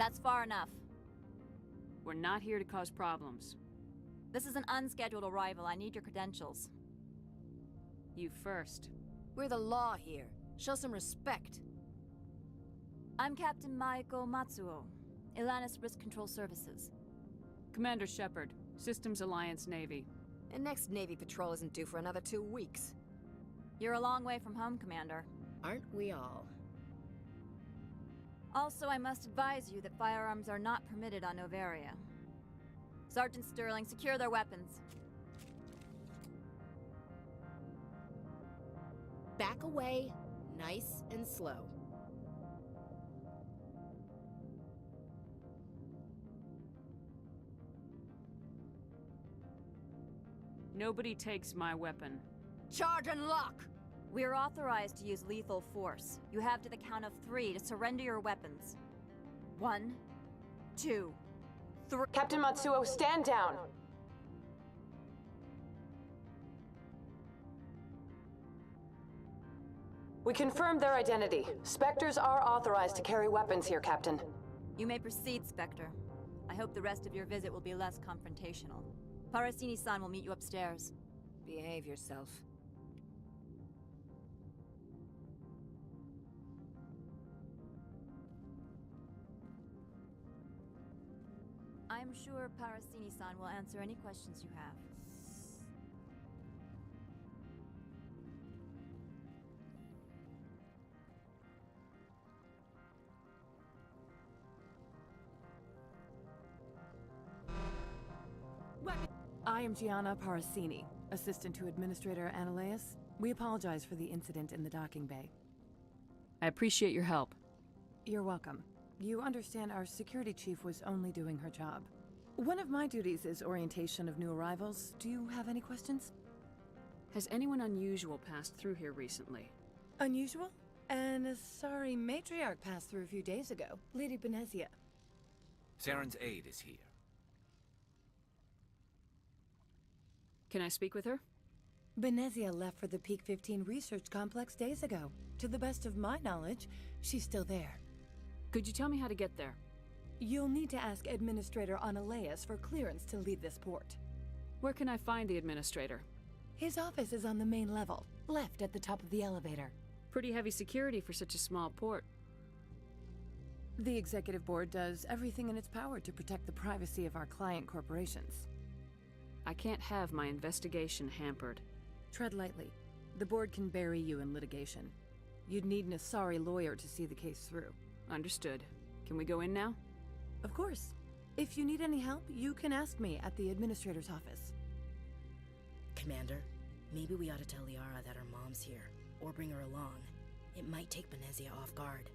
That's far enough. We're not here to cause problems. This is an unscheduled arrival. I need your credentials. You first. We're the law here. Show some respect. I'm Captain Maiko Matsuo, Ilanis Risk Control Services. Commander Shepard, Systems Alliance Navy. And next Navy patrol isn't due for another 2 weeks. You're a long way from home, Commander. Aren't we all? Also, I must advise you that firearms are not permitted on Noveria. Sergeant Sterling, secure their weapons. Back away, nice and slow. Nobody takes my weapon. Charge and lock! We're authorized to use lethal force. You have to the count of 3 to surrender your weapons. 1, 2, 3. Captain Matsuo, stand down! We confirmed their identity. Spectres are authorized to carry weapons here, Captain. You may proceed, Spectre. I hope the rest of your visit will be less confrontational. Parasini-san will meet you upstairs. Behave yourself. I'm sure Parasini-san will answer any questions you have. I am Gianna Parasini, assistant to Administrator Ananias. We apologize for the incident in the docking bay. I appreciate your help. You're welcome. You understand our security chief was only doing her job. One of my duties is orientation of new arrivals. Do you have any questions? Has anyone unusual passed through here recently? Unusual? And a sorry matriarch passed through a few days ago. Lady Benezia. Saren's aide is here. Can I speak with her? Benezia left for the Peak 15 research complex days ago. To the best of my knowledge, she's still there. Could you tell me how to get there? You'll need to ask Administrator Ananias for clearance to leave this port. Where can I find the administrator? His office is on the main level, left at the top of the elevator. Pretty heavy security for such a small port. The Executive Board does everything in its power to protect the privacy of our client corporations. I can't have my investigation hampered. Tread lightly. The board can bury you in litigation. You'd need an Asari lawyer to see the case through. Understood. Can we go in now? Of course. If you need any help, you can ask me at the administrator's office. Commander, maybe we ought to tell Liara that her mom's here, or bring her along. It might take Benezia off guard.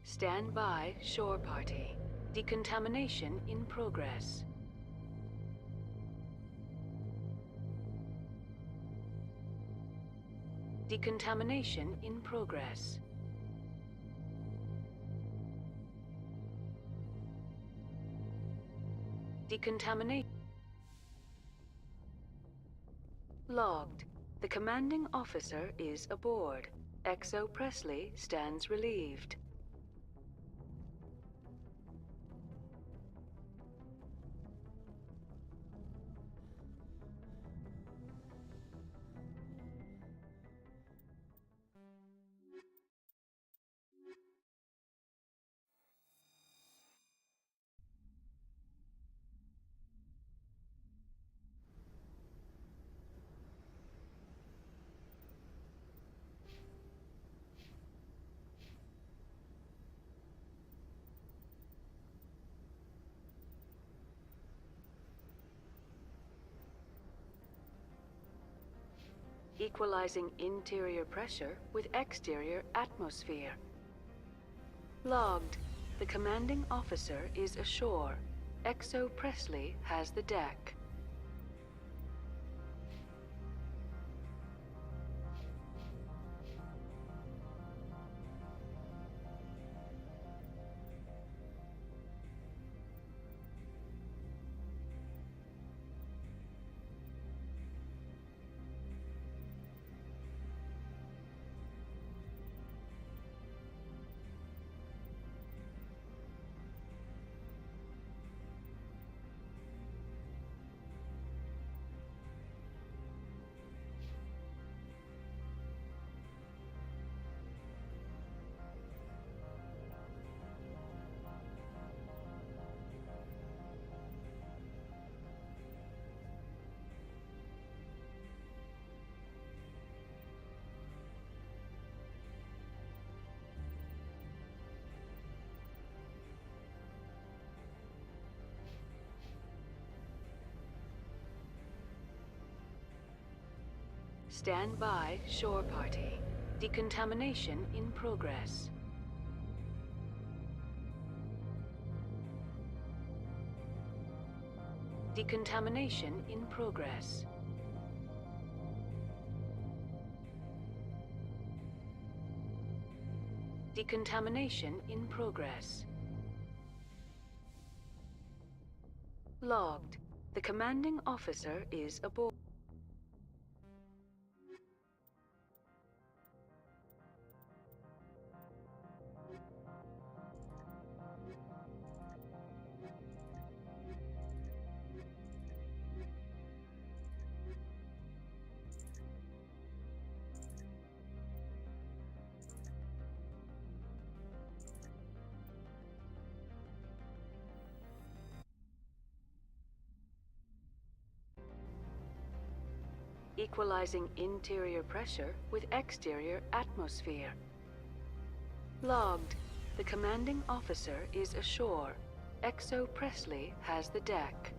Stand by, shore party. Decontamination in progress. Decontamination in progress. Decontamination. Logged. The commanding officer is aboard. Exo Presley stands relieved. Equalizing interior pressure with exterior atmosphere. Logged. The commanding officer is ashore. XO Presley has the deck. Stand by, shore party. Decontamination in progress. Decontamination in progress. Decontamination in progress. Logged. The commanding officer is aboard. Equalizing interior pressure with exterior atmosphere. Logged. The commanding officer is ashore. XO Presley has the deck.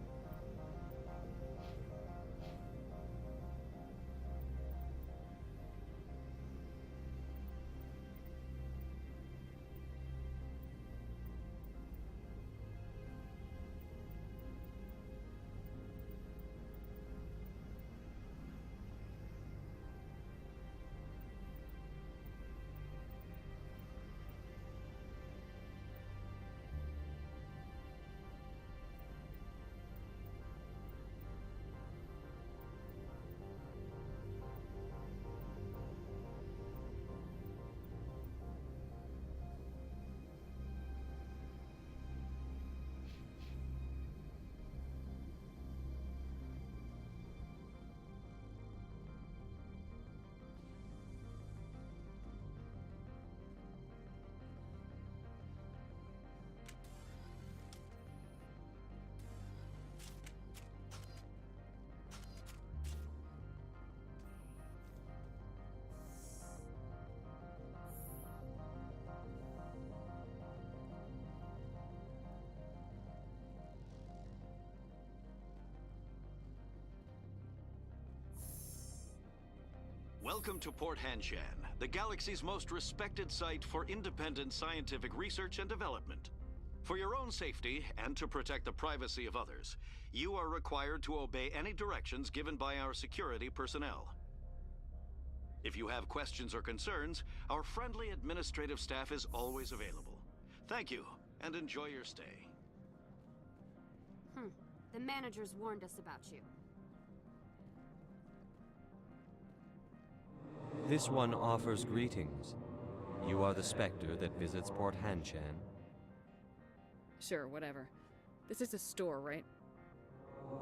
Welcome to Port Hanshan, the galaxy's most respected site for independent scientific research and development. For your own safety and to protect the privacy of others, you are required to obey any directions given by our security personnel. If you have questions or concerns, our friendly administrative staff is always available. Thank you, and enjoy your stay. The managers warned us about you. This one offers greetings. You are the Spectre that visits Port Hanshan. Sure, whatever. This is a store, right?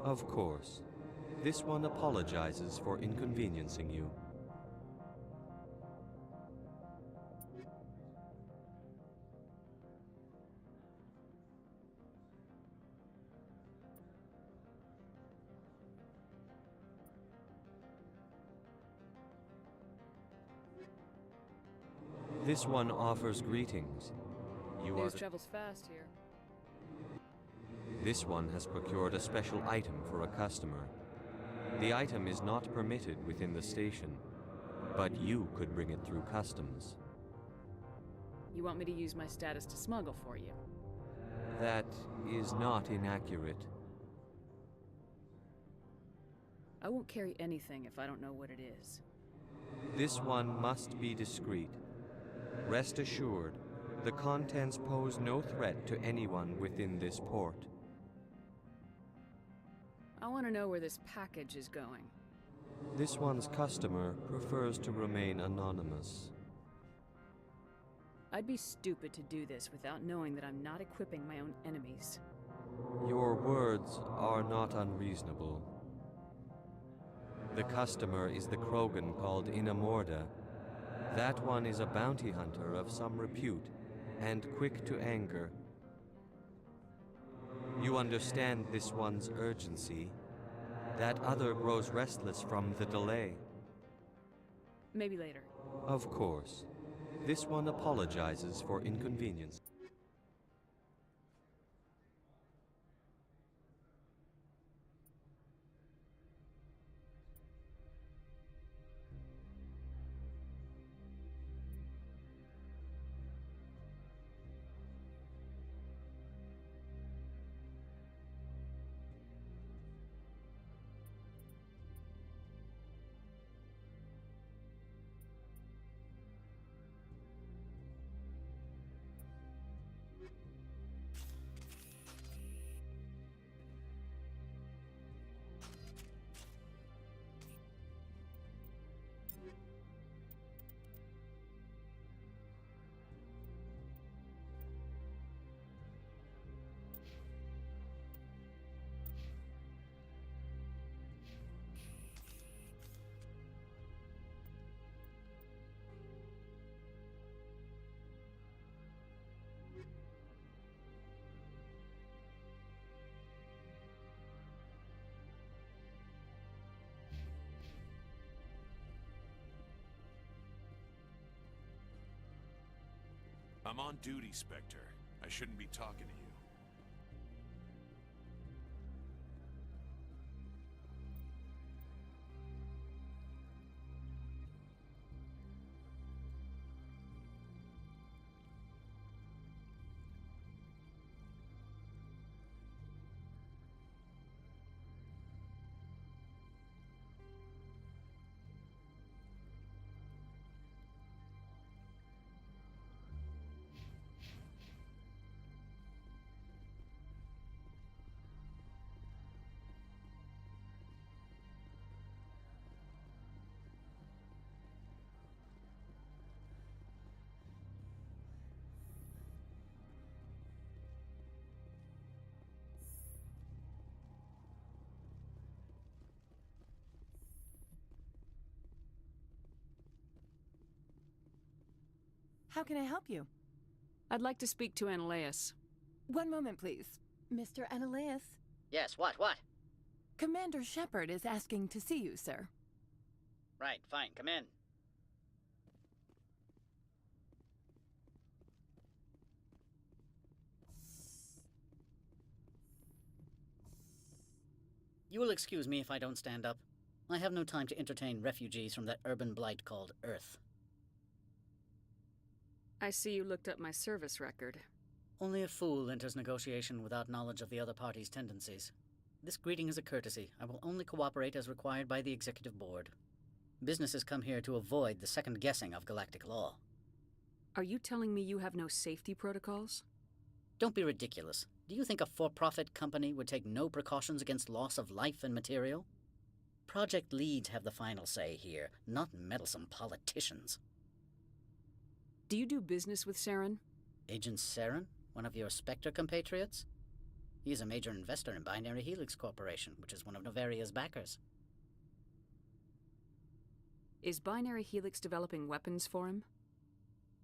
Of course. This one apologizes for inconveniencing you. This one offers greetings. You are News travels fast here. This one has procured a special item for a customer. The item is not permitted within the station. but you could bring it through customs. You want me to use my status to smuggle for you? That is not inaccurate. I won't carry anything if I don't know what it is. This one must be discreet. Rest assured, the contents pose no threat to anyone within this port. I want to know where this package is going. This one's customer prefers to remain anonymous. I'd be stupid to do this without knowing that I'm not equipping my own enemies. Your words are not unreasonable. The customer is the Krogan called Inamorda. That one is a bounty hunter of some repute, and quick to anger. You understand this one's urgency. That other grows restless from the delay. Maybe later. Of course. This one apologizes for inconvenience. I'm on duty, Spectre. I shouldn't be talking to you. How can I help you? I'd like to speak to Analeas. One moment, please. Mr. Analeas? Yes, what? Commander Shepard is asking to see you, sir. Right, fine, come in. You will excuse me if I don't stand up. I have no time to entertain refugees from that urban blight called Earth. I see you looked up my service record. Only a fool enters negotiation without knowledge of the other party's tendencies. This greeting is a courtesy. I will only cooperate as required by the Executive Board. Businesses come here to avoid the second guessing of galactic law. Are you telling me you have no safety protocols? Don't be ridiculous. Do you think a for-profit company would take no precautions against loss of life and material? Project leads have the final say here, not meddlesome politicians. Do you do business with Saren? Agent Saren? One of your Spectre compatriots? He is a major investor in Binary Helix Corporation, which is one of Novaria's backers. Is Binary Helix developing weapons for him?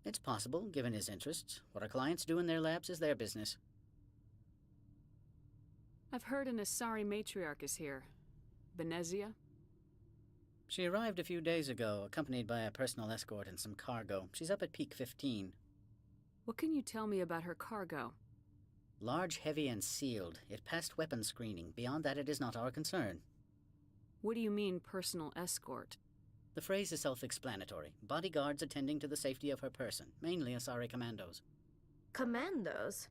It's possible, given his interests. What our clients do in their labs is their business. I've heard an Asari matriarch is here. Benezia? She arrived a few days ago, accompanied by a personal escort and some cargo. She's up at Peak 15. What can you tell me about her cargo? Large, heavy, and sealed. It passed weapons screening. Beyond that, it is not our concern. What do you mean, personal escort? The phrase is self-explanatory. Bodyguards attending to the safety of her person, mainly Asari commandos. Commandos?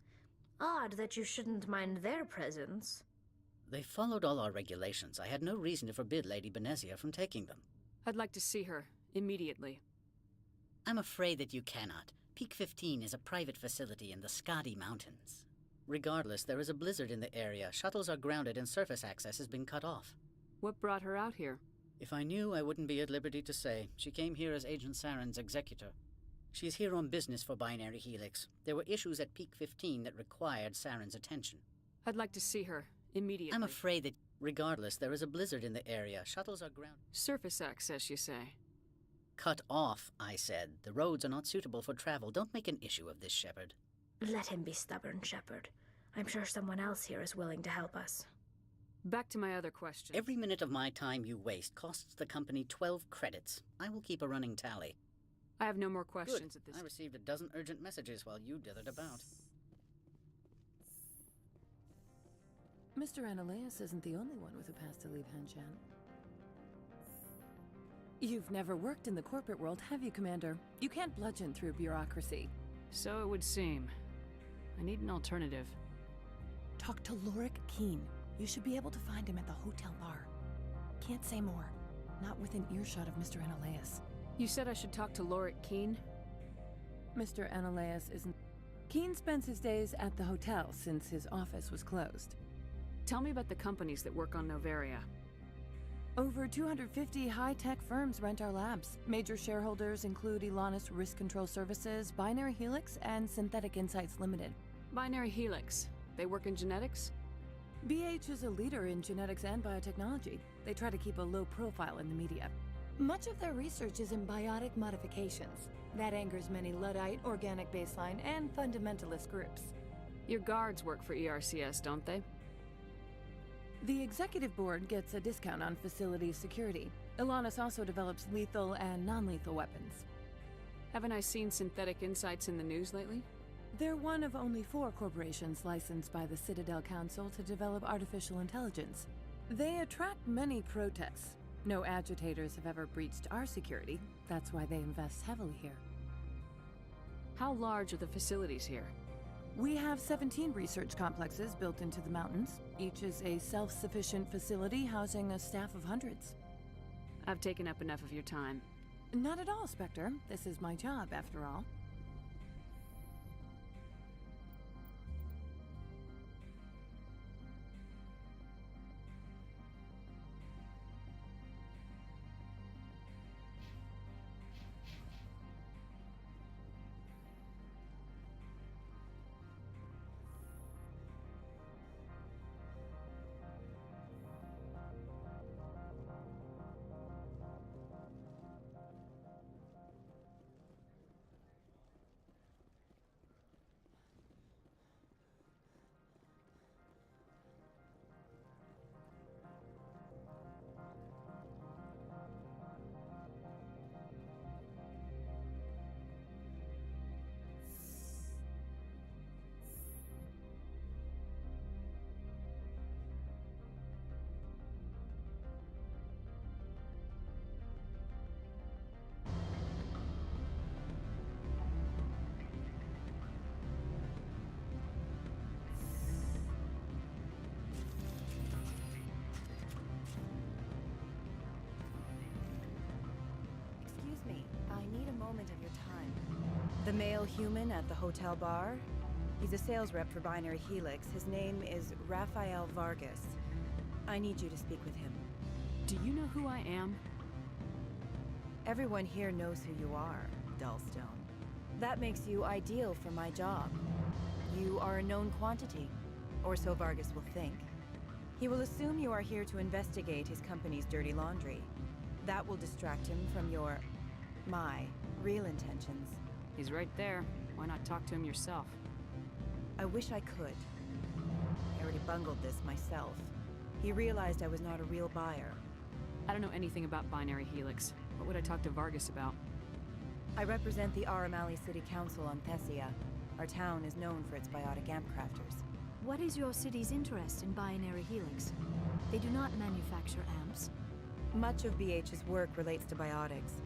Odd that you shouldn't mind their presence. They followed all our regulations. I had no reason to forbid Lady Benezia from taking them. I'd like to see her, immediately. I'm afraid that you cannot. Peak 15 is a private facility in the Skadi Mountains. Regardless, there is a blizzard in the area. Shuttles are grounded and surface access has been cut off. What brought her out here? If I knew, I wouldn't be at liberty to say. She came here as Agent Saren's executor. She's here on business for Binary Helix. There were issues at Peak 15 that required Saren's attention. I'd like to see her, immediately. I'm afraid that, regardless, there is a blizzard in the area. Shuttles are grounded. Surface access, you say? Cut off, I said. The roads are not suitable for travel. Don't make an issue of this, Shepard. Let him be stubborn, Shepard. I'm sure someone else here is willing to help us. Back to my other question. Every minute of my time you waste costs the company 12 credits. I will keep a running tally. I have no more questions Good. at this I received a dozen urgent messages while you dithered about. Mr. Ananias isn't the only one with a past to leave Hanshan. You've never worked in the corporate world, have you, Commander? You can't bludgeon through bureaucracy. So it would seem. I need an alternative. Talk to Lorik Keene. You should be able to find him at the hotel bar. Can't say more. Not within earshot of Mr. Ananias. You said I should talk to Lorik Keene? Mr. Ananias isn't... Keene spends his days at the hotel since his office was closed. Tell me about the companies that work on Noveria. Over 250 high-tech firms rent our labs. Major shareholders include Elanis Risk Control Services, Binary Helix, and Synthetic Insights Limited. Binary Helix. They work in genetics? BH is a leader in genetics and biotechnology. They try to keep a low profile in the media. Much of their research is in biotic modifications. That angers many Luddite, organic baseline, and fundamentalist groups. Your guards work for ERCS, don't they? The executive board gets a discount on facility security. Elanis also develops lethal and non-lethal weapons. Haven't I seen Synthetic Insights in the news lately? They're one of only 4 corporations licensed by the Citadel Council to develop artificial intelligence. They attract many protests. No agitators have ever breached our security. That's why they invest heavily here. How large are the facilities here? We have 17 research complexes built into the mountains. Each is a self-sufficient facility housing a staff of hundreds. I've taken up enough of your time. Not at all, Spectre. This is my job, after all. The male human at the hotel bar? He's a sales rep for Binary Helix. His name is Rafael Vargas. I need you to speak with him. Do you know who I am? Everyone here knows who you are, Dullstone. That makes you ideal for my job. You are a known quantity, or so Vargas will think. He will assume you are here to investigate his company's dirty laundry. That will distract him from my real intentions. He's right there. Why not talk to him yourself? I wish I could. I already bungled this myself. He realized I was not a real buyer. I don't know anything about Binary Helix. What would I talk to Vargas about? I represent the Aramali City Council on Thessia. Our town is known for its biotic amp crafters. What is your city's interest in Binary Helix? They do not manufacture amps. Much of BH's work relates to biotics.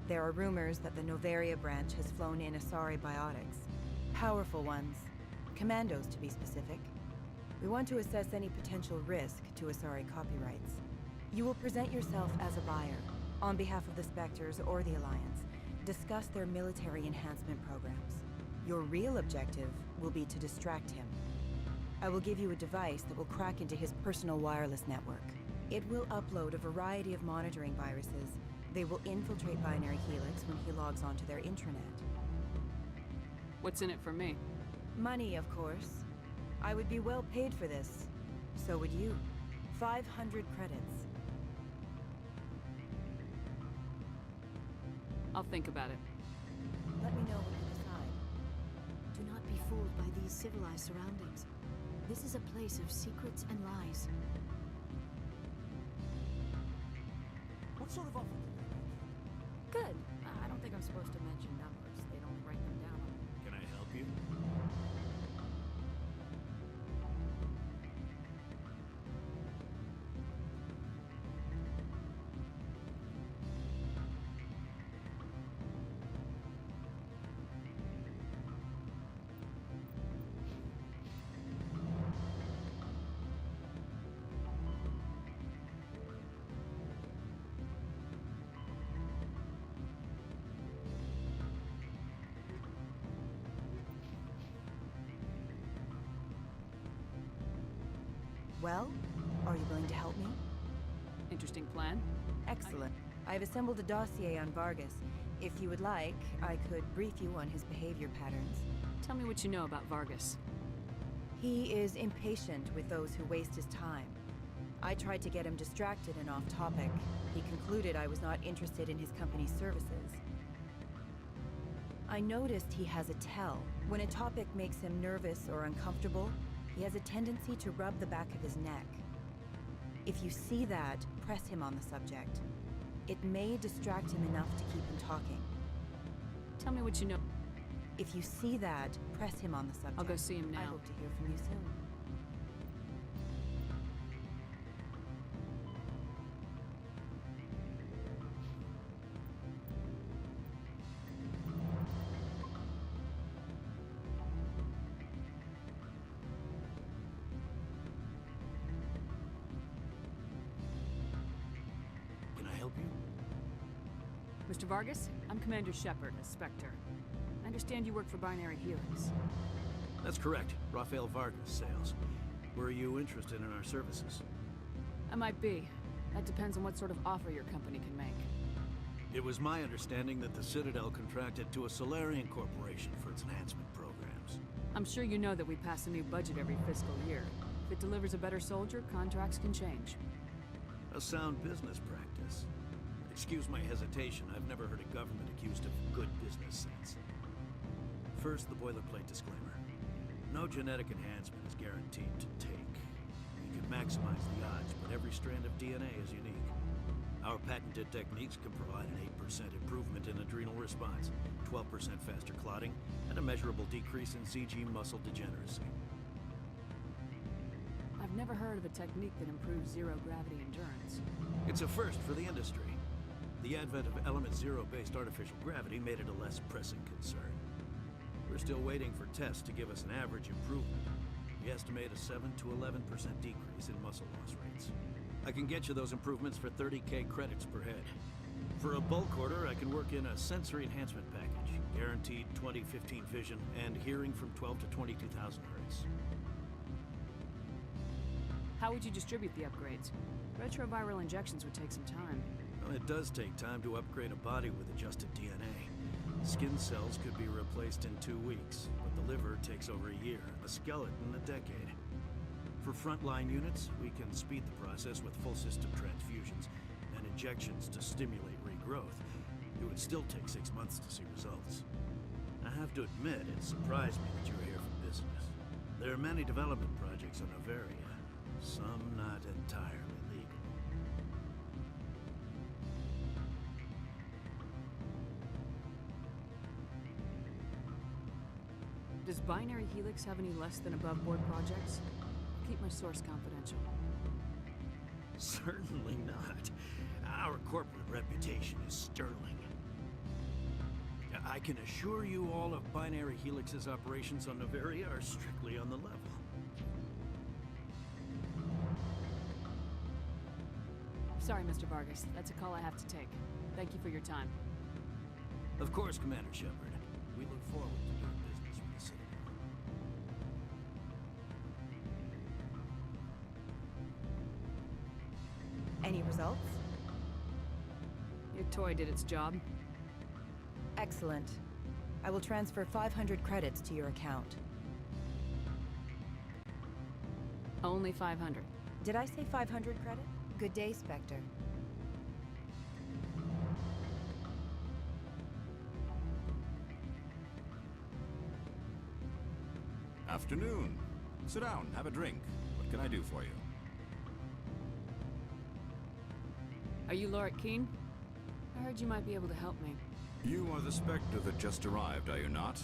There are rumors that the Noveria branch has flown in Asari biotics. Powerful ones. Commandos, to be specific. We want to assess any potential risk to Asari copyrights. You will present yourself as a buyer, on behalf of the Spectres or the Alliance. Discuss their military enhancement programs. Your real objective will be to distract him. I will give you a device that will crack into his personal wireless network. It will upload a variety of monitoring viruses. They will infiltrate Binary Helix when he logs onto their intranet. What's in it for me? Money, of course. I would be well paid for this. So would you. 500 credits. I'll think about it. Let me know what you decide. Do not be fooled by these civilized surroundings. This is a place of secrets and lies. What sort of offer? Good. I don't think I'm supposed to mention numbers. They don't write them down. Can I help you? Well, are you willing to help me? Interesting plan. Excellent. I've assembled a dossier on Vargas. If you would like, I could brief you on his behavior patterns. Tell me what you know about Vargas. He is impatient with those who waste his time. I tried to get him distracted and off topic. He concluded I was not interested in his company's services. I noticed he has a tell. When a topic makes him nervous or uncomfortable, he has a tendency to rub the back of his neck. If you see that, press him on the subject. It may distract him enough to keep him talking. Tell me what you know. If you see that, press him on the subject. I'll go see him now. I hope to hear from you soon. Mr. Vargas, I'm Commander Shepard, a Spectre. I understand you work for Binary Helix. That's correct. Rafael Vargas, sales. Were you interested in our services? I might be. That depends on what sort of offer your company can make. It was my understanding that the Citadel contracted to a Solarian corporation for its enhancement programs. I'm sure you know that we pass a new budget every fiscal year. If it delivers a better soldier, contracts can change. A sound business practice. Excuse my hesitation, I've never heard a government accused of good business sense. First, the boilerplate disclaimer. No genetic enhancement is guaranteed to take. We can maximize the odds, but every strand of DNA is unique. Our patented techniques can provide an 8% improvement in adrenal response, 12% faster clotting, and a measurable decrease in CG muscle degeneracy. I've never heard of a technique that improves zero-gravity endurance. It's a first for the industry. The advent of element zero-based artificial gravity made it a less pressing concern. We're still waiting for tests to give us an average improvement. We estimate a 7 to 11% decrease in muscle loss rates. I can get you those improvements for 30K credits per head. For a bulk order, I can work in a sensory enhancement package, guaranteed 20/15 vision, and hearing from 12 to 22,000 hertz. How would you distribute the upgrades? Retroviral injections would take some time. Well, it does take time to upgrade a body with adjusted DNA. Skin cells could be replaced in 2 weeks, but the liver takes over a year, the skeleton a decade. For frontline units, we can speed the process with full system transfusions and injections to stimulate regrowth. It would still take 6 months to see results. I have to admit, it surprised me that you were here for business. There are many development projects on Noveria, some not entirely. Does Binary Helix have any less than above-board projects? I'll keep my source confidential. Certainly not. Our corporate reputation is sterling. I can assure you all of Binary Helix's operations on Noveria are strictly on the level. Sorry, Mr. Vargas. That's a call I have to take. Thank you for your time. Of course, Commander Shepard. We look forward to doing business with the Citadel. Any results? Your toy did its job. Excellent. I will transfer 500 credits to your account. Only 500. Did I say 500 credit? Good day, Spectre. Afternoon. Sit down, have a drink. What can I do for you? Are you Lorik Keene? I heard you might be able to help me. You are the Spectre that just arrived, are you not?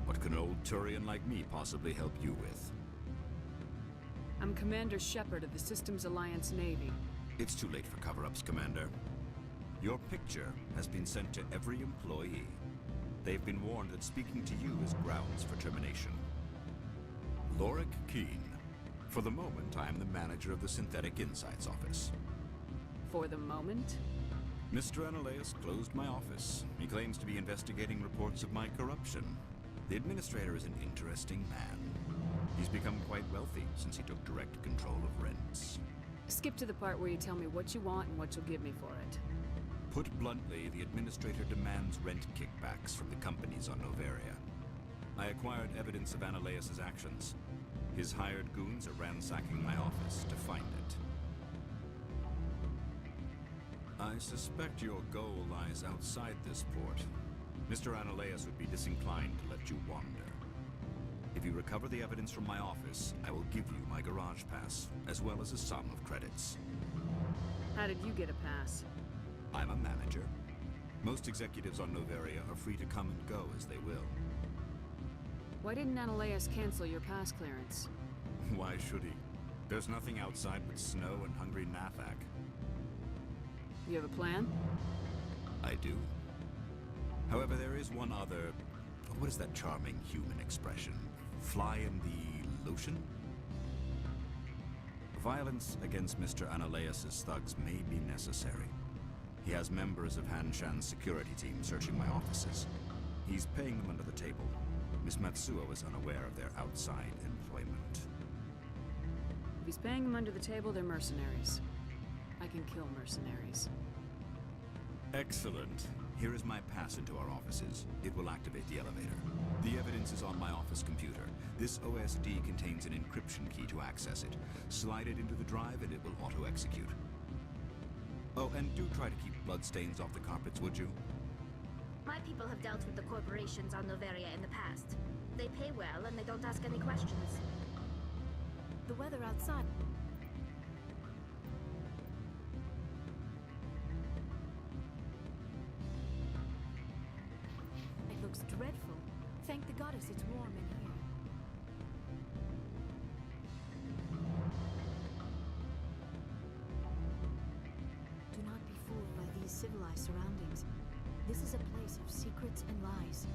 What can an old Turian like me possibly help you with? I'm Commander Shepard of the Systems Alliance Navy. It's too late for cover-ups, Commander. Your picture has been sent to every employee. They've been warned that speaking to you is grounds for termination. Lorik Keene. For the moment, I am the manager of the Synthetic Insights Office. For the moment? Mr. Analaeus closed my office. He claims to be investigating reports of my corruption. The administrator is an interesting man. He's become quite wealthy since he took direct control of rents. Skip to the part where you tell me what you want and what you'll give me for it. Put bluntly, the administrator demands rent kickbacks from the companies on Noveria. I acquired evidence of Analaeus' actions. His hired goons are ransacking my office to find it. I suspect your goal lies outside this port. Mr. Analaeus would be disinclined to let you wander. If you recover the evidence from my office, I will give you my garage pass, as well as a sum of credits. How did you get a pass? I'm a manager. Most executives on Noveria are free to come and go as they will. Why didn't Analaeus cancel your pass clearance? Why should he? There's nothing outside but snow and hungry Nafak. You have a plan? I do. However, there is one other... What is that charming human expression? Fly in the lotion? Violence against Mr. Analaeus' thugs may be necessary. He has members of Han Shan's security team searching my offices. He's paying them under the table. Miss Matsuo is unaware of their outside employment. If he's paying them under the table, they're mercenaries. I can kill mercenaries. Excellent. Here is my pass into our offices. It will activate the elevator. The evidence is on my office computer. This OSD contains an encryption key to access it. Slide it into the drive and it will auto-execute. Oh, and do try to keep bloodstains off the carpets, would you? My people have dealt with the corporations on Noveria in the past. They pay well and they don't ask any questions. The weather outside. It looks dreadful. Thank the goddess it's warm in here. Do not be fooled by these civilized surroundings. This is a place of secrets and lies.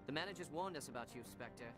The managers warned us about you, Spectre.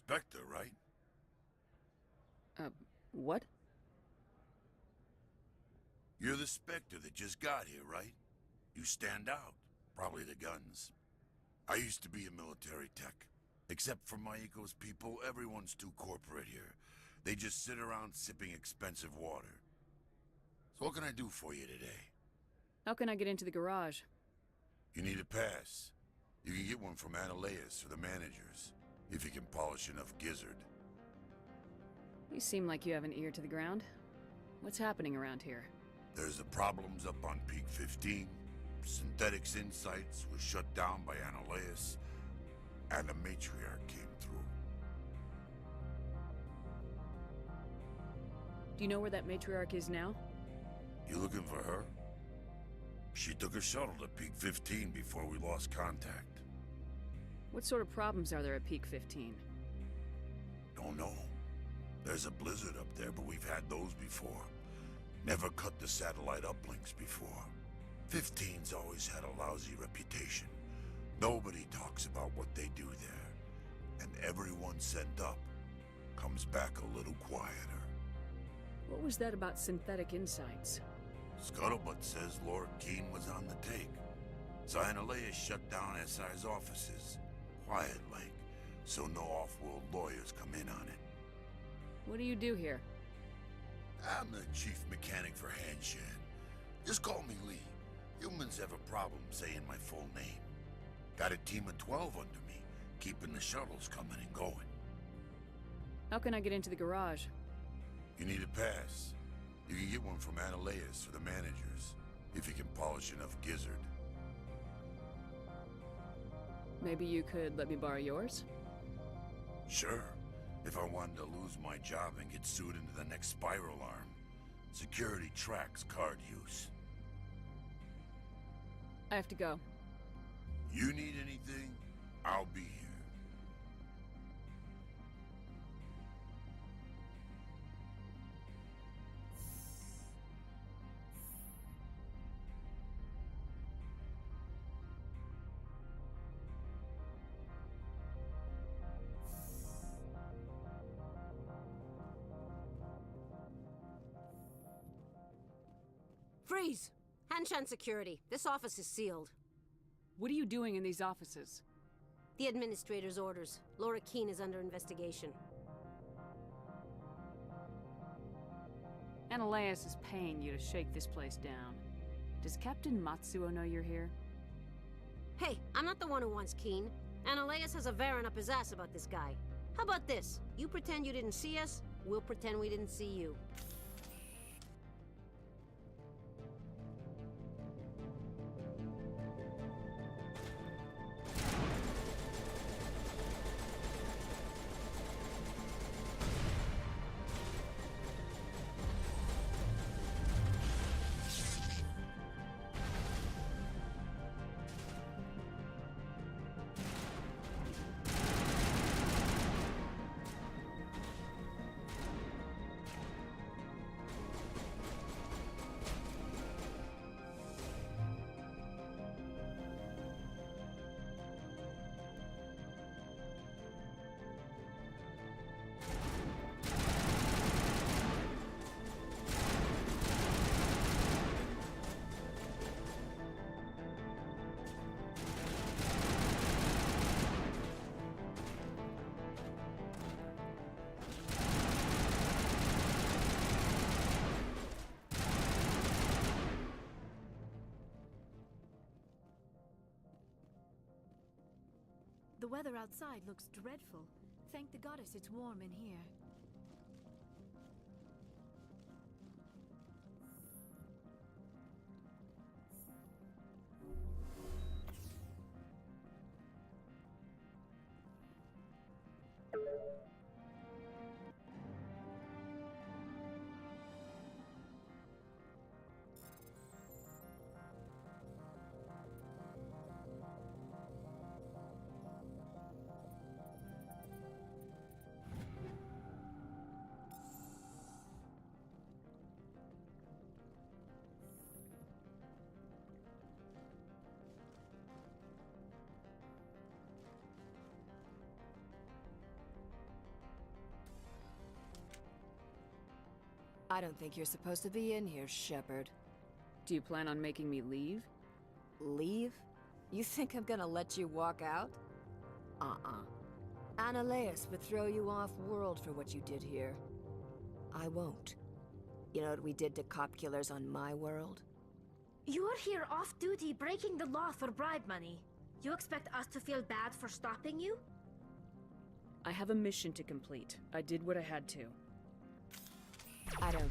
Spectre, right? What? You're the Spectre that just got here, right? You stand out. Probably the guns. I used to be a military tech. Except for my Eco's people, everyone's too corporate here. They just sit around sipping expensive water. So what can I do for you today? How can I get into the garage? You need a pass. You can get one from Ananias or the managers, if you can polish enough gizzard. You seem like you have an ear to the ground. What's happening around here? There's the problems up on Peak 15. Synthetics Insights was shut down by Ananias, and the matriarch came through. Do you know where that matriarch is now? You looking for her? She took a shuttle to Peak 15 before we lost contact. What sort of problems are there at Peak 15? Don't know. There's a blizzard up there, but we've had those before. Never cut the satellite uplinks before. 15's always had a lousy reputation. Nobody talks about what they do there. And everyone sent up comes back a little quieter. What was that about Synthetic Insights? Scuttlebutt says Lord Keene was on the take. So Ananias shut down SI's offices. Quiet like, so no off-world lawyers come in on it. What do you do here? I'm the chief mechanic for Hanshan. Just call me Lee. Humans have a problem saying my full name. Got a team of 12 under me, keeping the shuttles coming and going. How can I get into the garage? You need a pass. You can get one from Ananias or the managers, if you can polish enough gizzard. Maybe you could let me borrow yours? Sure. If I wanted to lose my job and get sued into the next spiral arm. Security tracks card use. I have to go. You need anything, I'll be here. Freeze! Hanshan security. This office is sealed. What are you doing in these offices? The administrator's orders. Laura Keene is under investigation. Ananias is paying you to shake this place down. Does Captain Matsuo know you're here? Hey, I'm not the one who wants Keene. Ananias has a Varen up his ass about this guy. How about this? You pretend you didn't see us, we'll pretend we didn't see you. The weather outside looks dreadful. Thank the goddess it's warm in here. I don't think you're supposed to be in here, Shepard. Do you plan on making me leave? Leave? You think I'm gonna let you walk out? Annaleus would throw you off-world for what you did here. I won't. You know what we did to cop killers on my world? You're here off-duty breaking the law for bribe money. You expect us to feel bad for stopping you? I have a mission to complete. I did what I had to. I don't...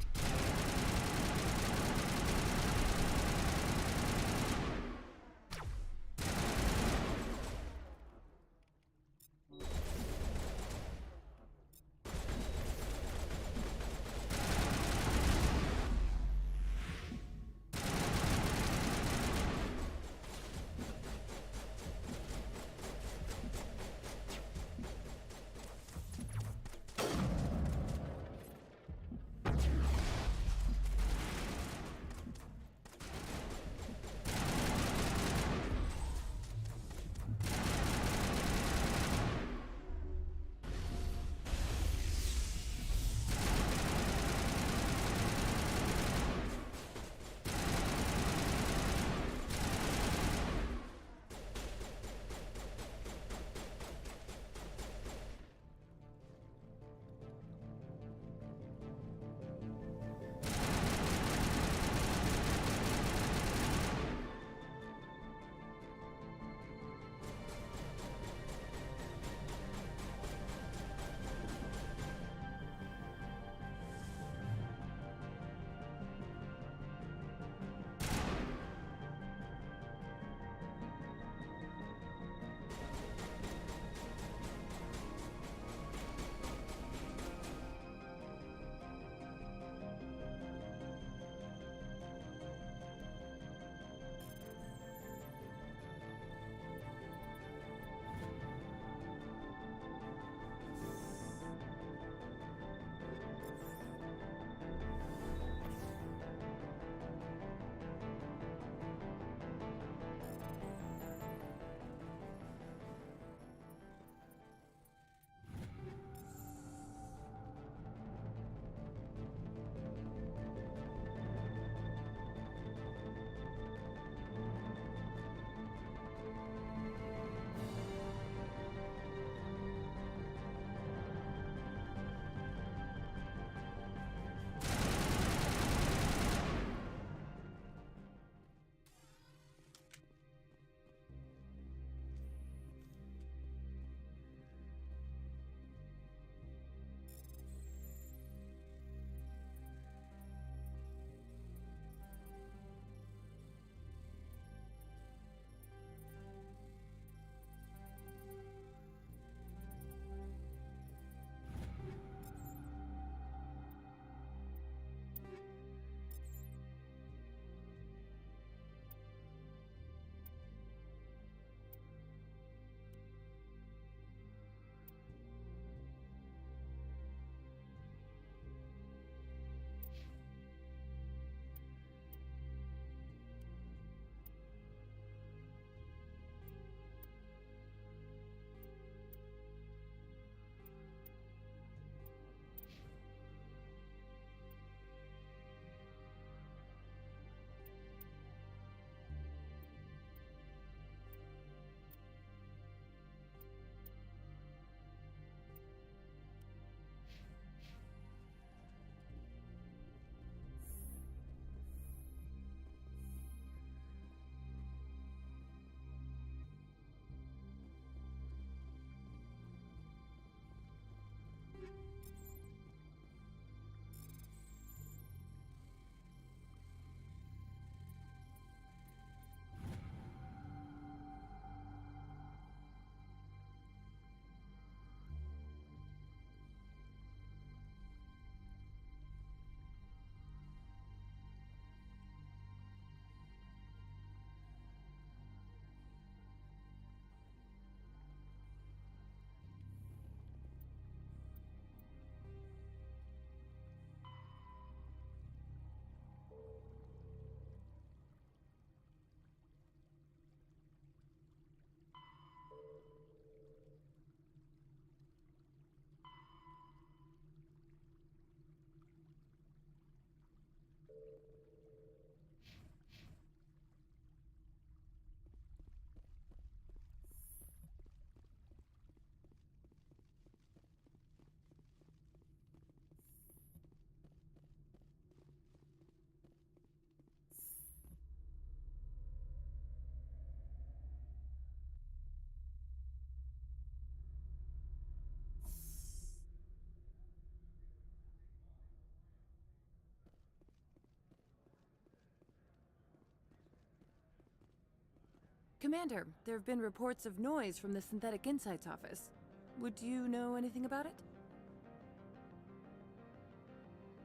Commander, there have been reports of noise from the Synthetic Insights office. Would you know anything about it?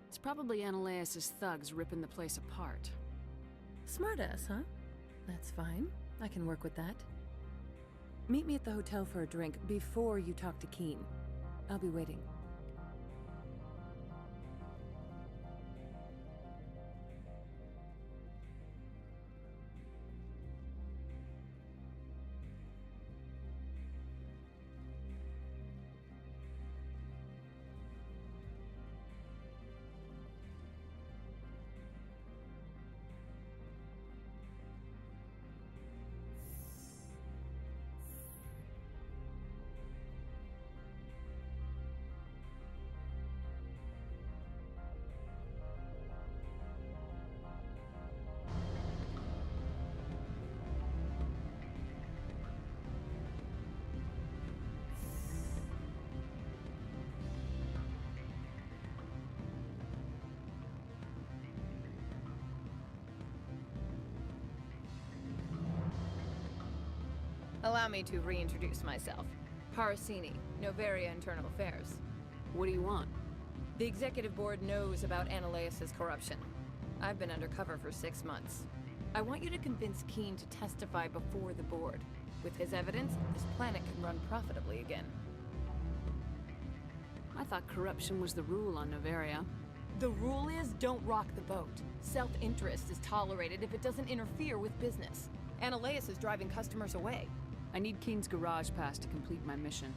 It's probably Ananias' thugs ripping the place apart. Smartass, huh? That's fine. I can work with that. Meet me at the hotel for a drink before you talk to Keen. I'll be waiting. Allow me to reintroduce myself. Parasini, Noveria Internal Affairs. What do you want? The Executive Board knows about Ananias' corruption. I've been undercover for 6 months. I want you to convince Keen to testify before the Board. With his evidence, this planet can run profitably again. I thought corruption was the rule on Noveria. The rule is don't rock the boat. Self-interest is tolerated if it doesn't interfere with business. Ananias is driving customers away. I need Keen's garage pass to complete my mission.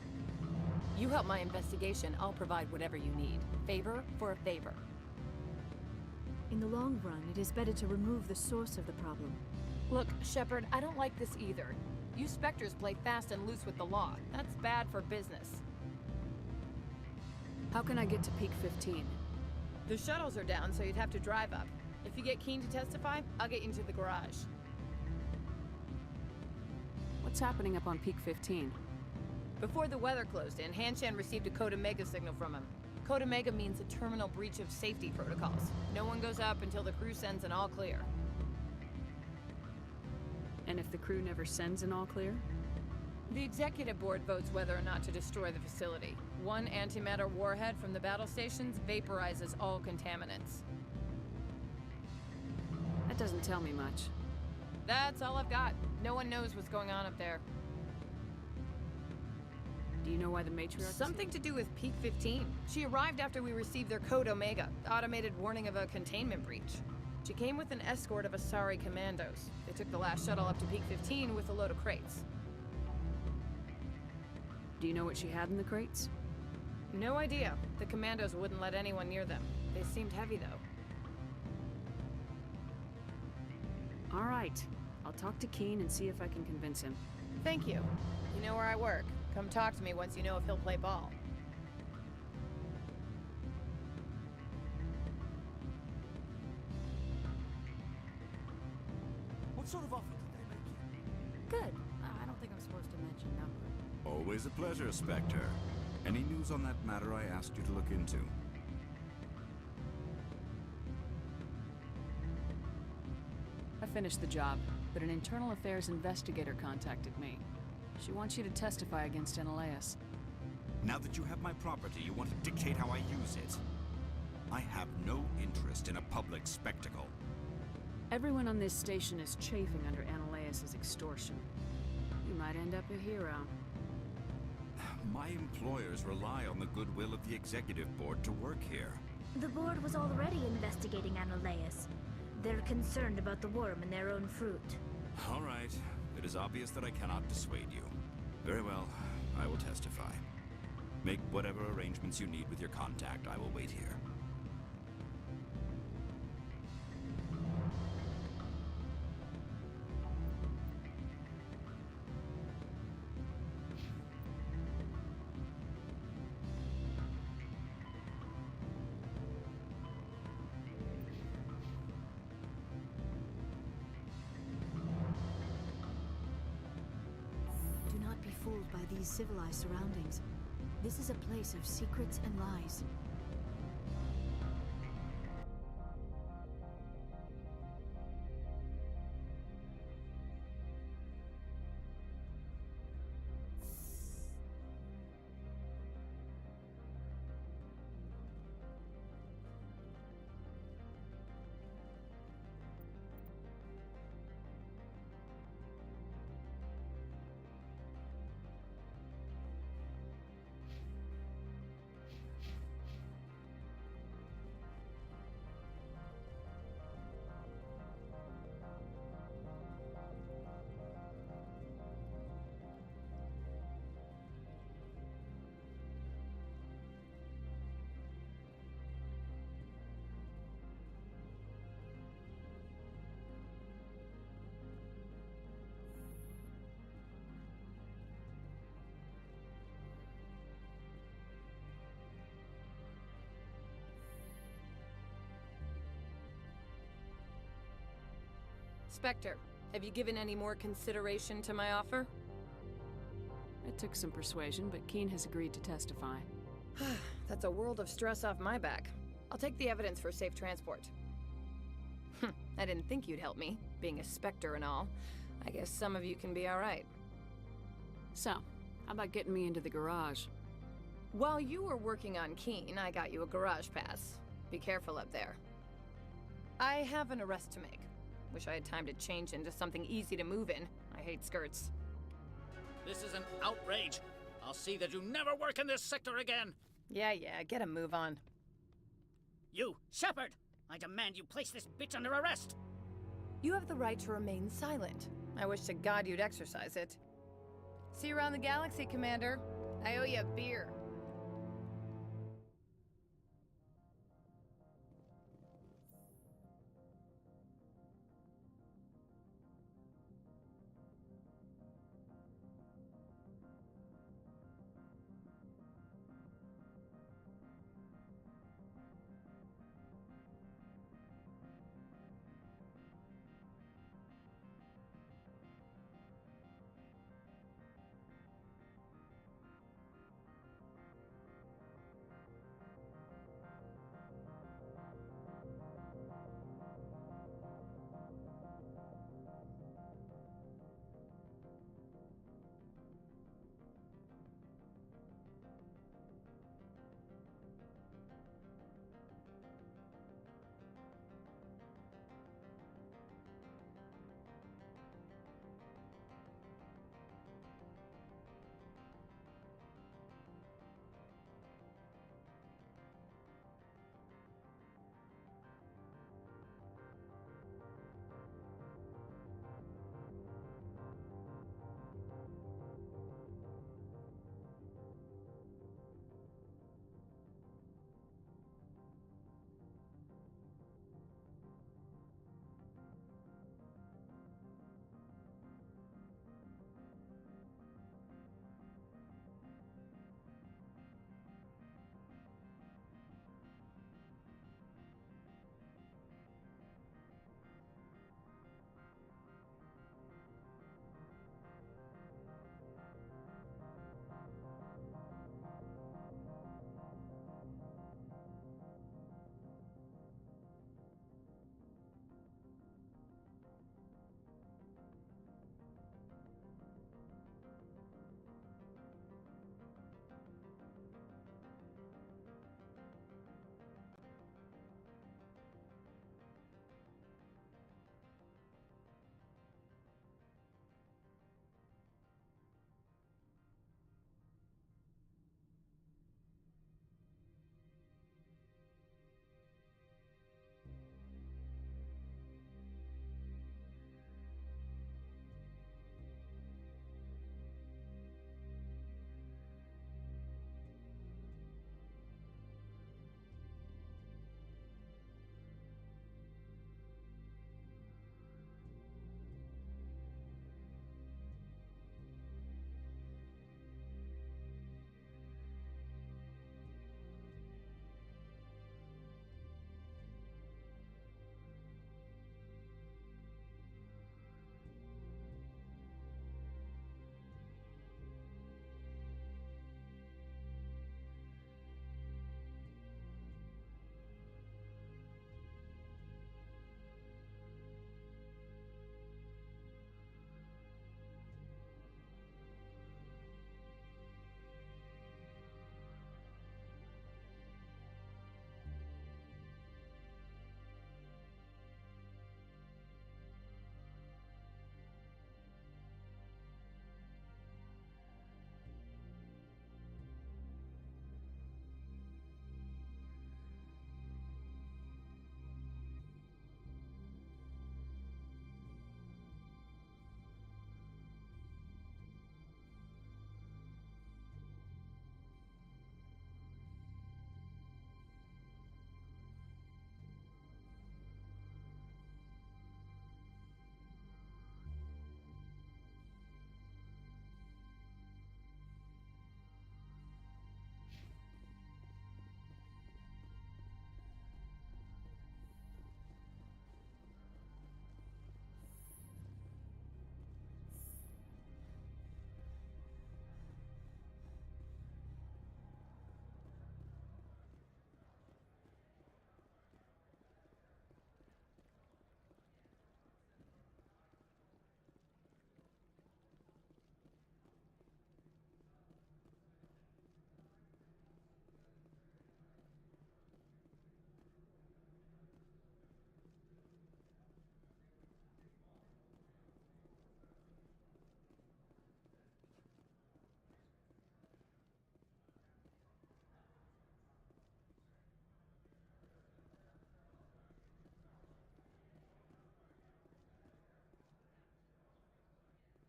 You help my investigation, I'll provide whatever you need. Favor for a favor. In the long run, it is better to remove the source of the problem. Look, Shepard, I don't like this either. You Spectres play fast and loose with the law. That's bad for business. How can I get to Peak 15? The shuttles are down, so you'd have to drive up. If you get Keen to testify, I'll get you into the garage. What's happening up on Peak 15? Before the weather closed in, Hanshan received a Code Omega signal from him. Code Omega means a terminal breach of safety protocols. No one goes up until the crew sends an all clear. And if the crew never sends an all clear? The Executive Board votes whether or not to destroy the facility. One antimatter warhead from the battle stations vaporizes all contaminants. That doesn't tell me much. That's all I've got. No one knows what's going on up there. Do you know why the Matriarch... Something to do with Peak 15. She arrived after we received their Code Omega, automated warning of a containment breach. She came with an escort of Asari commandos. They took the last shuttle up to Peak 15 with a load of crates. Do you know what she had in the crates? No idea. The commandos wouldn't let anyone near them. They seemed heavy, though. All right. I'll talk to Keen and see if I can convince him. Thank you. You know where I work. Come talk to me once you know if he'll play ball. What sort of offer did they make you? Good. I don't think I'm supposed to mention number. Always a pleasure, Spectre. Any news on that matter I asked you to look into? I finished the job, but an internal affairs investigator contacted me. She wants you to testify against Ananias. Now that you have my property, you want to dictate how I use it. I have no interest in a public spectacle. Everyone on this station is chafing under Ananias' extortion. You might end up a hero. My employers rely on the goodwill of the Executive Board to work here. The board was already investigating Ananias. They're concerned about the worm in their own fruit. All right. It is obvious that I cannot dissuade you. Very well. I will testify. Make whatever arrangements you need with your contact. I will wait here. Do not be fooled by these civilized surroundings. This is a place of secrets and lies. Spectre, have you given any more consideration to my offer? It took some persuasion, but Keene has agreed to testify. That's a world of stress off my back. I'll take the evidence for safe transport. I didn't think you'd help me, being a Spectre and all. I guess some of you can be alright. So, how about getting me into the garage? While you were working on Keene, I got you a garage pass. Be careful up there. I have an arrest to make. Wish I had time to change into something easy to move in. I hate skirts. This is an outrage. I'll see that you never work in this sector again. Yeah, get a move on. You, Shepard! I demand you place this bitch under arrest! You have the right to remain silent. I wish to God you'd exercise it. See you around the galaxy, Commander. I owe you a beer.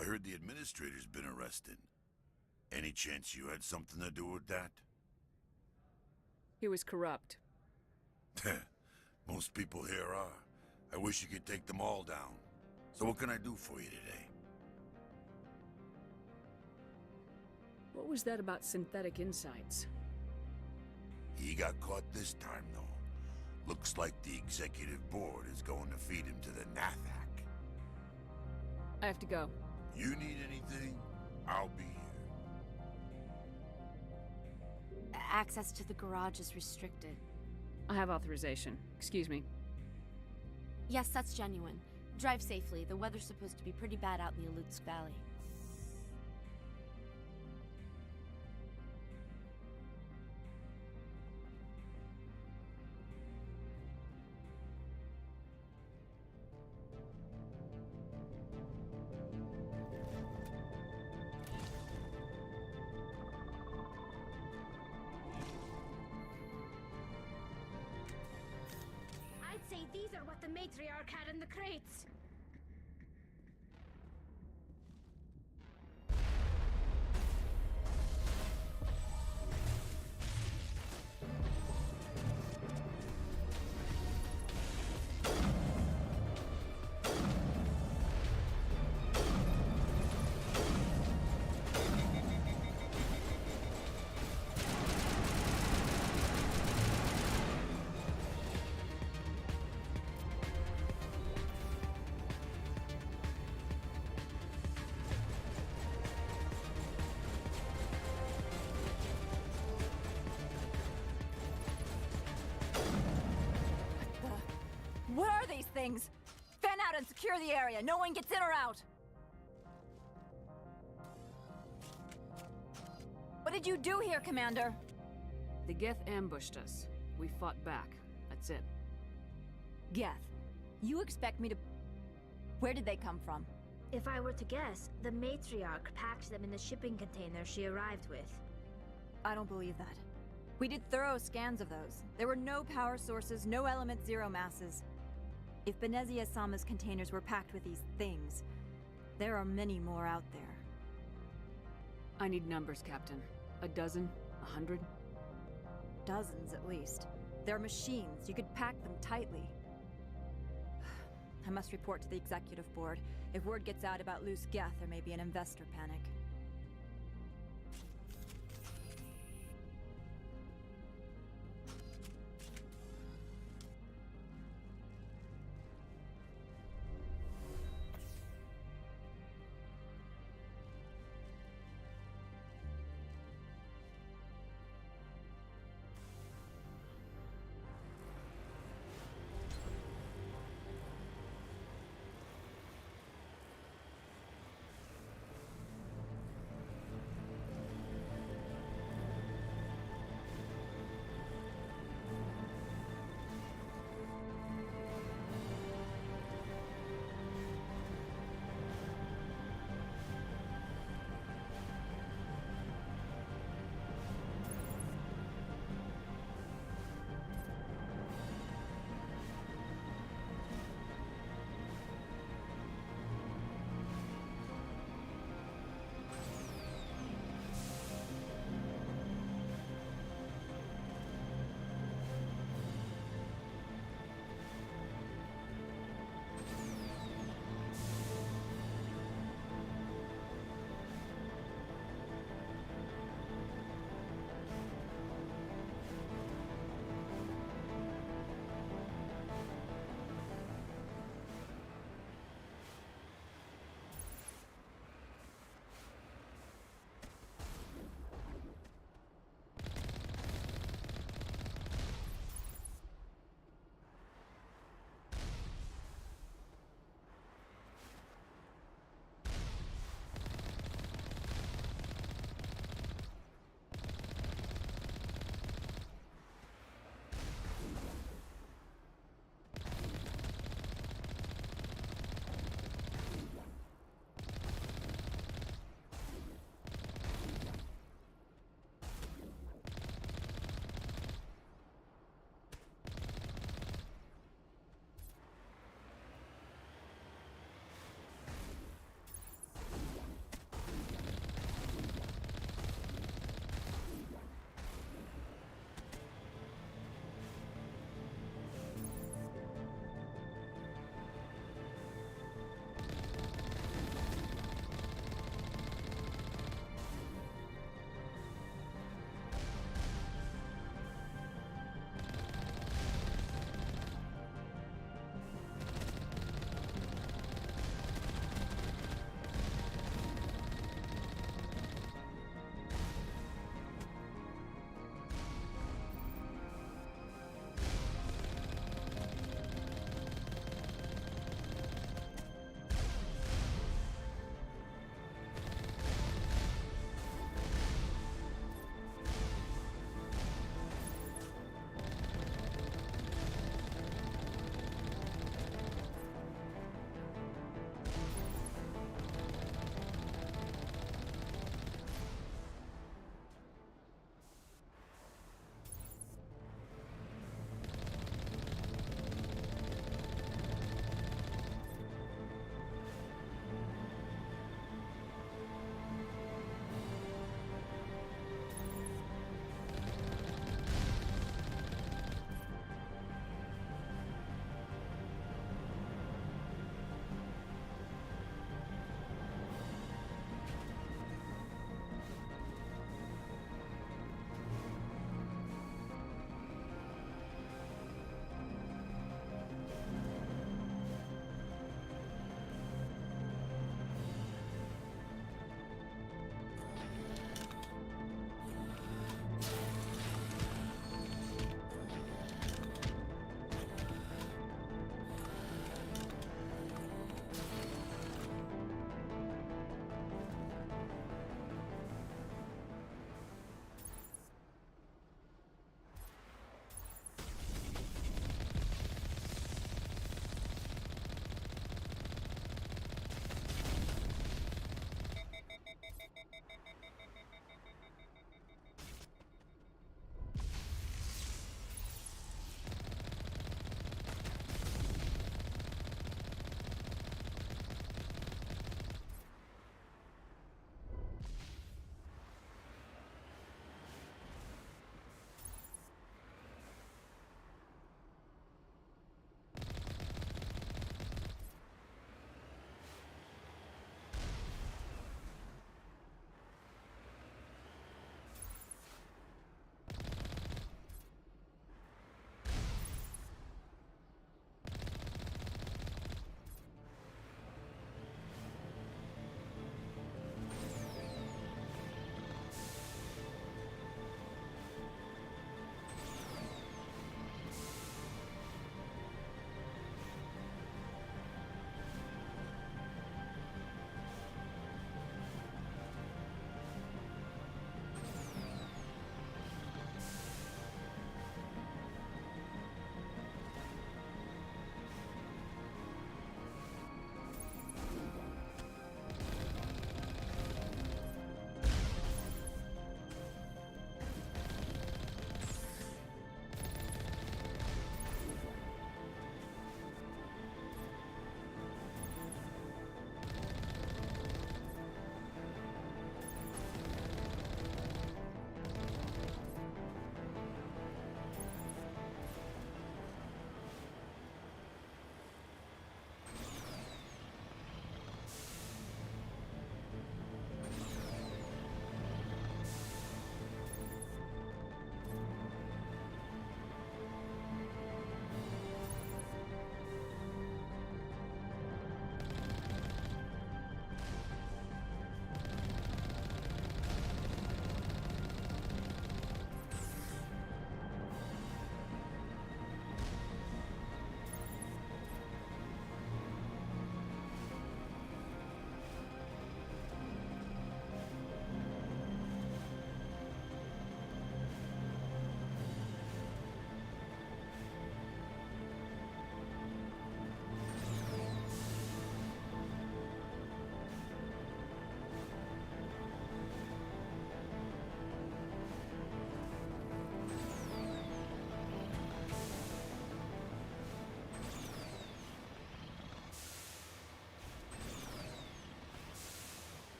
I heard the administrator's been arrested. Any chance you had something to do with that? He was corrupt. Most people here are. I wish you could take them all down. So what can I do for you today? What was that about synthetic insights? He got caught this time, though. Looks like the executive board is going to feed him to the Nathak. I have to go. You need anything? I'll be here. Access to the garage is restricted. I have authorization. Excuse me. Yes, that's genuine. Drive safely. The weather's supposed to be pretty bad out in the Alutsk Valley. I'd say these are what the matriarch had in the crates. What are these things? Fan out and secure the area. No one gets in or out. What did you do here, Commander? The Geth ambushed us. We fought back. That's it. Geth, you expect me to... Where did they come from? If I were to guess, the matriarch packed them in the shipping container she arrived with. I don't believe that. We did thorough scans of those. There were no power sources, no element zero masses. If Benezia-sama's containers were packed with these things, there are many more out there. I need numbers, Captain. A dozen? 100? Dozens, at least. They're machines. You could pack them tightly. I must report to the executive board. If word gets out about loose Geth, there may be an investor panic.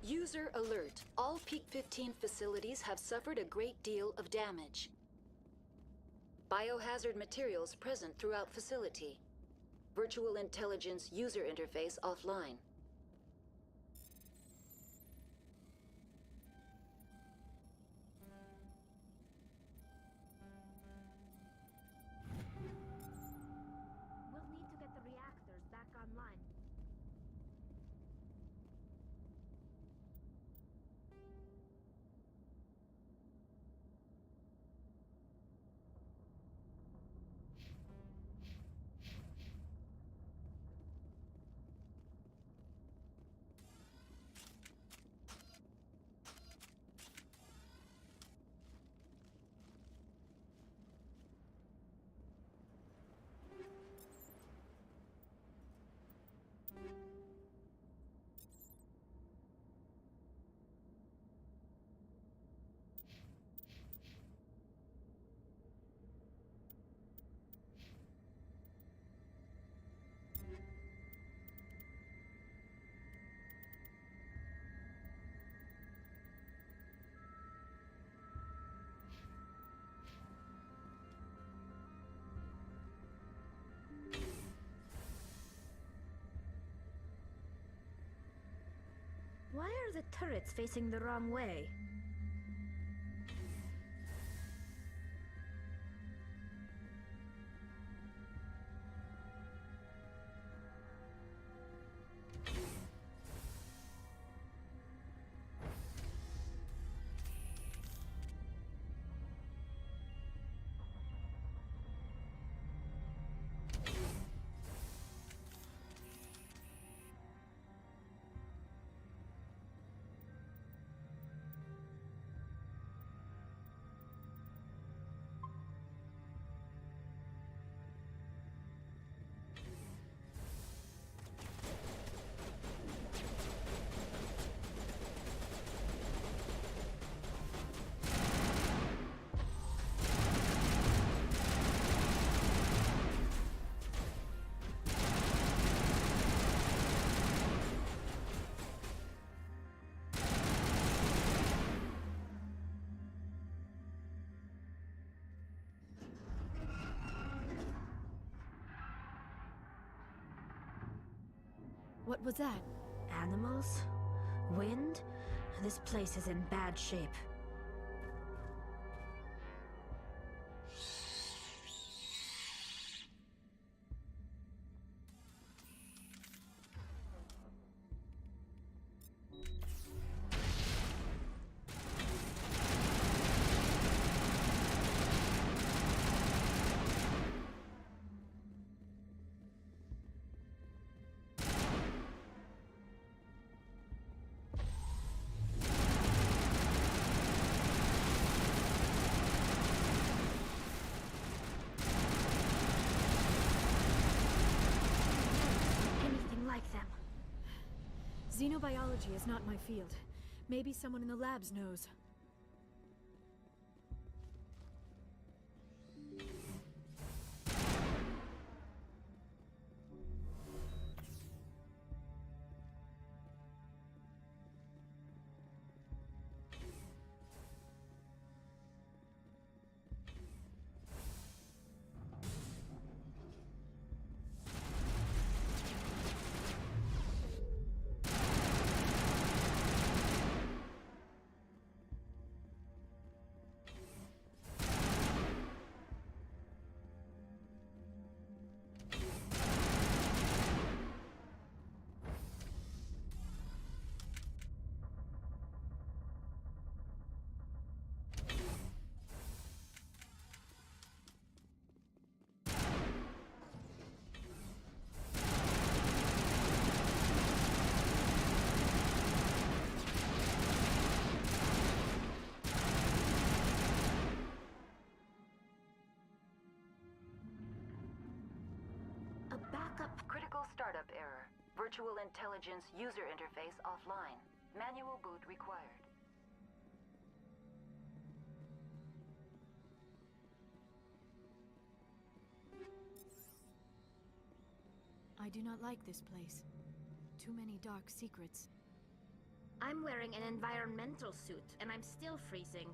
User alert. All Peak 15 facilities have suffered a great deal of damage. Biohazard materials present throughout facility. Virtual intelligence user interface offline. We'll need to get the reactors back online. Why are the turrets facing the wrong way? What was that? Animals? Wind? This place is in bad shape. Xenobiology is not my field. Maybe someone in the labs knows. Critical startup error. Virtual intelligence user interface offline. Manual boot required. I do not like this place. Too many dark secrets. I'm wearing an environmental suit, and I'm still freezing.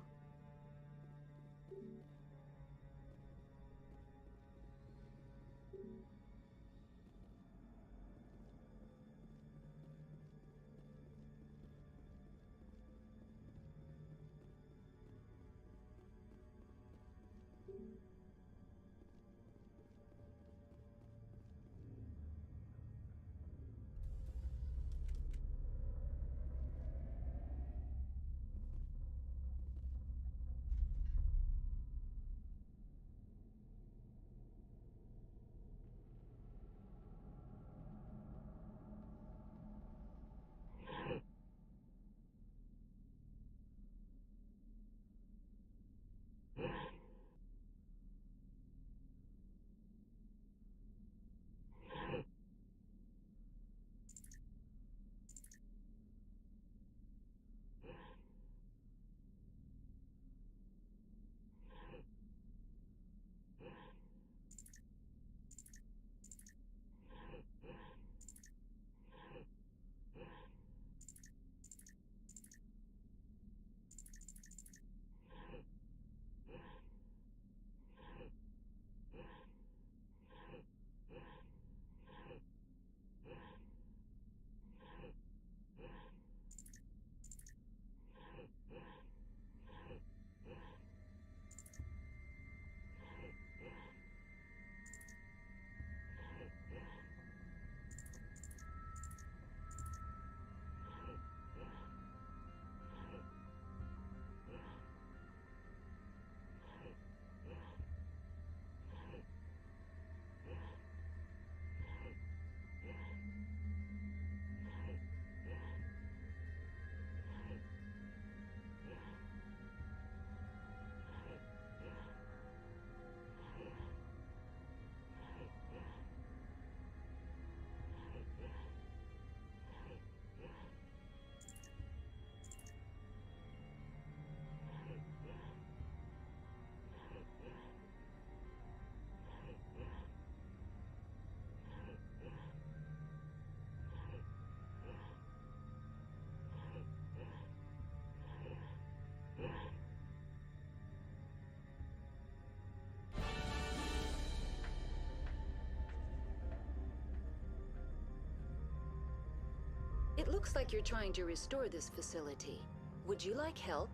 It looks like you're trying to restore this facility. Would you like help?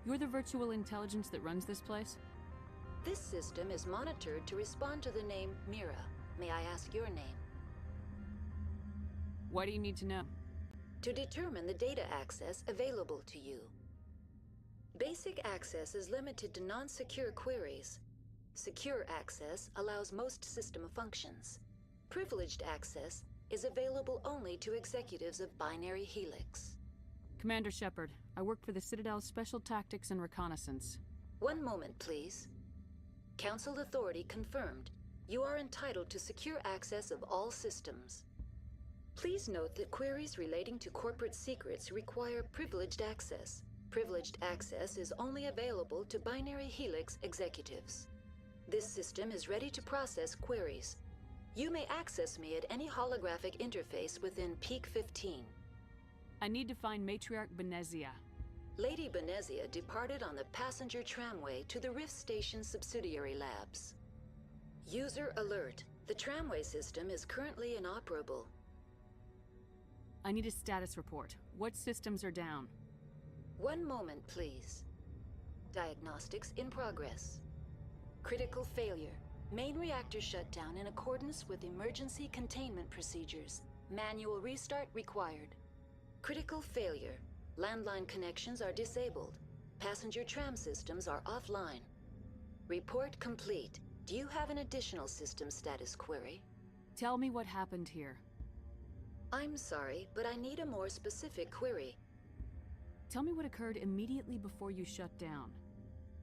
You're the virtual intelligence that runs this place? This system is monitored to respond to the name Mira. May I ask your name? Why do you need to know? To determine the data access available to you. Basic access is limited to non-secure queries. Secure access allows most system functions. Privileged access is available only to executives of Binary Helix. Commander Shepard, I work for the Citadel's Special Tactics and Reconnaissance. One moment, please. Council authority confirmed. You are entitled to secure access of all systems. Please note that queries relating to corporate secrets require privileged access. Privileged access is only available to Binary Helix executives. This system is ready to process queries. You may access me at any holographic interface within Peak 15. I need to find Matriarch Benezia. Lady Benezia departed on the passenger tramway to the Rift Station subsidiary labs. User alert. The tramway system is currently inoperable. I need a status report. What systems are down? One moment, please. Diagnostics in progress. Critical failure. Main reactor shut down in accordance with emergency containment procedures. Manual restart required. Critical failure. Landline connections are disabled. Passenger tram systems are offline. Report complete. Do you have an additional system status query? Tell me what happened here. I'm sorry, but I need a more specific query. Tell me what occurred immediately before you shut down.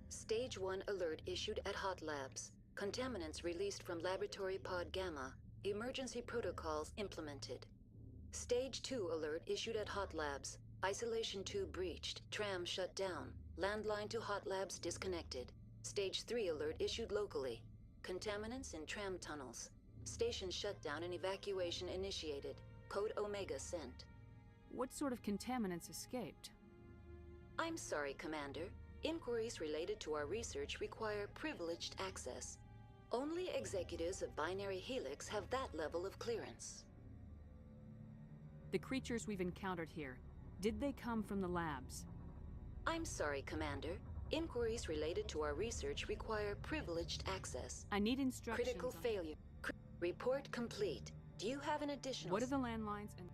Stage 1 alert issued at Hot Labs. Contaminants released from Laboratory Pod Gamma. Emergency protocols implemented. Stage 2 alert issued at Hot Labs. Isolation tube breached. Tram shut down. Landline to Hot Labs disconnected. Stage 3 alert issued locally. Contaminants in tram tunnels. Station shutdown and evacuation initiated. Code Omega sent. What sort of contaminants escaped? I'm sorry, Commander. Inquiries related to our research require privileged access. Only executives of Binary Helix have that level of clearance. The creatures we've encountered here, did they come from the labs? I'm sorry, Commander. Inquiries related to our research require privileged access. I need instructions. Critical failure. Report complete. Do you have an additional... What are the landlines and...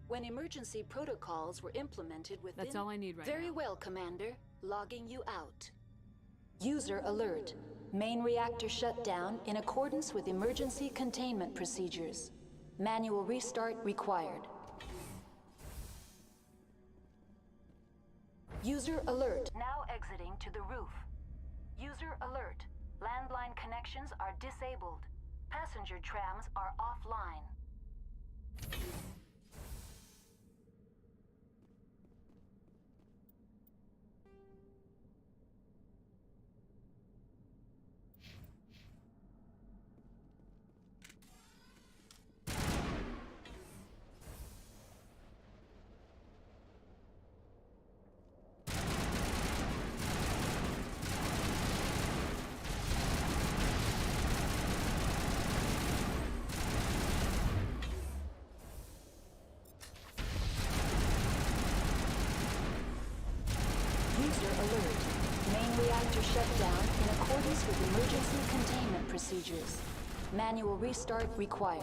When emergency protocols were implemented within... That's all I need right now. Very well, Commander. Logging you out. User alert. Main reactor shut down in accordance with emergency containment procedures. Manual restart required. User alert. Now exiting to the roof. User alert. Landline connections are disabled. Passenger trams are offline. Shut down in accordance with emergency containment procedures. Manual restart required.